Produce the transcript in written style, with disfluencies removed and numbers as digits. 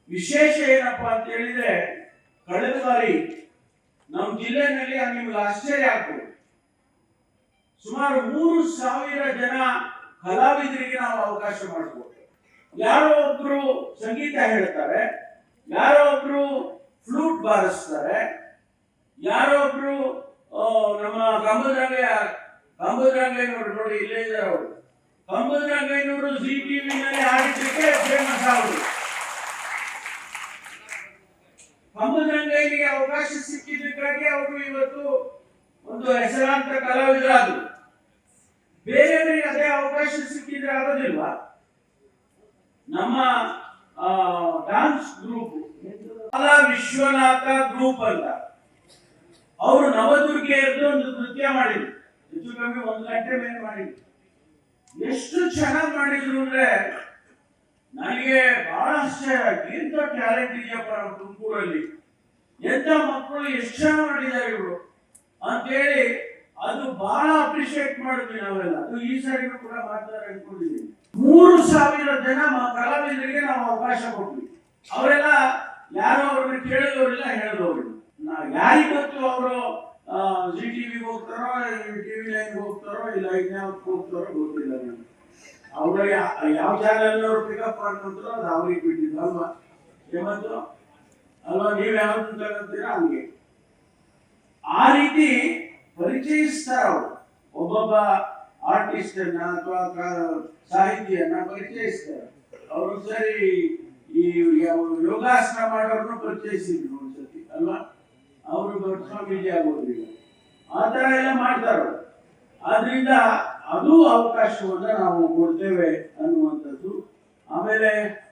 ವಿಶೇಷ ಏನಪ್ಪಾ ಅಂತ ಹೇಳಿದ್ರೆ, ಕಳೆದ ಬಾರಿ ನಮ್ಮ ಜಿಲ್ಲೆನಲ್ಲಿ ನಿಮ್ಗೆ ಆಶ್ಚರ್ಯ ಆಗ್ತದೆ, ಸುಮಾರು 3,000 ಜನ ಕಲಾವಿದರಿಗೆ ನಾವು ಅವಕಾಶ ಮಾಡಿಕೊಡ್ತೇವೆ. ಯಾರೋ ಒಬ್ರು ಸಂಗೀತ ಹೇಳ್ತಾರೆ, ಯಾರೋ ಒಬ್ರು ಫ್ಲೂಟ್ ಬಾರಿಸ್ತಾರೆ, ಯಾರೋ ಒಬ್ರು ನಮ್ಮ ಕಂಬದರಂಗಯ್ಯನವರು ನೋಡಿ ಇಲ್ಲೇ ಇದ್ದಾರೆ. ಅವರು ಕಂಬದರಂಗಯ್ಯನವರು ಜಿ ಟಿವಿನಲ್ಲಿ ಹಾಡಿದ್ದಕ್ಕೆ ಫೇಮಸ್ ಆಗುದು. ಕಂಬದರಂಗಯ್ಯನಿಗೆ ಅವಕಾಶ ಸಿಕ್ಕಿದ್ದಕ್ಕಾಗಿ ಅವರು ಇವತ್ತು ಒಂದು ಹೆಸರಾಂತ ಕಲಾವಿದರಾದರು. ಬೇರೆಯವರಿಗೆ ಅದೇ ಅವಕಾಶ ಸಿಕ್ಕಿದ್ರೆ ಆಗೋದಿಲ್ವಾ? ನಮ್ಮ ಡಾನ್ಸ್ ಗ್ರೂಪ್ ಕಲಾ ವಿಶ್ವನಾಥ ಗ್ರೂಪ್ ಅಂತ, ಅವರು ನವದುರ್ಗೆಯದ್ದು ಒಂದು ನೃತ್ಯ ಮಾಡಿದ್ರು. ಹೆಚ್ಚು ಕಮ್ಮಿ 1 ಗಂಟೆ ಮೇಲೆ ಮಾಡಿದ್ರು. ಎಷ್ಟು ಚೆನ್ನಾಗಿ ಮಾಡಿದ್ರು ಅಂದ್ರೆ ನನಗೆ ಬಹಳ ಆಶ್ಚರ್ಯ. ಎಂತ ಟ್ಯಾಲೆಂಟ್ ಇದೆಯಪ್ಪ ನಮ್ಮ ತುಮಕೂರಲ್ಲಿ, ಎಂತ ಮಕ್ಕಳು ಎಷ್ಟು ಚೆನ್ನಾಗಿ ಮಾಡಿದ್ದಾರೆ ಇವರು ಅಂತೇಳಿ ಅದು ಬಹಳ ಅಪ್ರಿಶಿಯೇಟ್ ಮಾಡಿದ್ವಿ ನಾವೆಲ್ಲ. ಅದು ಈ ಸಾರಿಗೂ ಕೂಡ ಮಾಡ್ತಾರೆ ಅನ್ಕೊಂಡಿದ್ದೀವಿ. 3,000 ಜನ ಕಲಾವಿದರಿಗೆ ನಾವು ಅವಕಾಶ ಕೊಟ್ವಿ. ಅವರೆಲ್ಲ ಯಾರೋ ಅವ್ರನ್ನ ಕೇಳಿದವರಿಲ್ಲ, ಹೇಳಿದವರಿಲ್ಲ. ಯಾರಿಗೆ ಗೊತ್ತು ಅವರು ಜಿ ಟಿವಿಗೆ ಹೋಗ್ತಾರೋ, TV9 ಹೋಗ್ತಾರೋ, ಇಲ್ಲ ಇನ್ಯಾವ್ದು ಹೋಗ್ತಾರೋ ಗೊತ್ತಿಲ್ಲ. ನನಗೆ ಅವ್ರ ಯಾವ ಚಾನಲ್ ಅವರು ಪಿಕಪ್ ಮಾಡ್ಕೊಂತಾರೋ ಅದು ಅವ್ರಿಗೆ ಬಿಟ್ಟಿದ್ದು ಅಲ್ವಾ? ಯಾವತ್ತು ಅಲ್ವಾ? ನೀವು ಯಾವ್ದು ತಗೊಂತೀರಾ ಹಂಗೆ ಆ ರೀತಿ ಪರಿಚಯಿಸ್ತಾರ ಅವರು. ಒಬ್ಬೊಬ್ಬ ಆರ್ಟಿಸ್ಟ್ ಅನ್ನ ಅಥವಾ ಸಾಹಿತಿಯನ್ನ ಪರಿಚಯಿಸ್ತಾರೆ ಅವರು. ಸರಿ, ಈ ಯೋಗಾಸನ ಮಾಡೋರ್ನು ಪರಿಚಯಿಸಿದ್ರು ಒಂದ್ಸತಿ ಅಲ್ವಾ? ಅವರು ಸ್ವಾಮೀಜಿ ಆಗೋದಿಲ್ಲ, ಆ ತರ ಎಲ್ಲ ಮಾಡ್ತಾರ. ಆದ್ರಿಂದ ಅದು ಅವಕಾಶವನ್ನ ನಾವು ಕೊಡ್ತೇವೆ ಅನ್ನುವಂಥದ್ದು. ಆಮೇಲೆ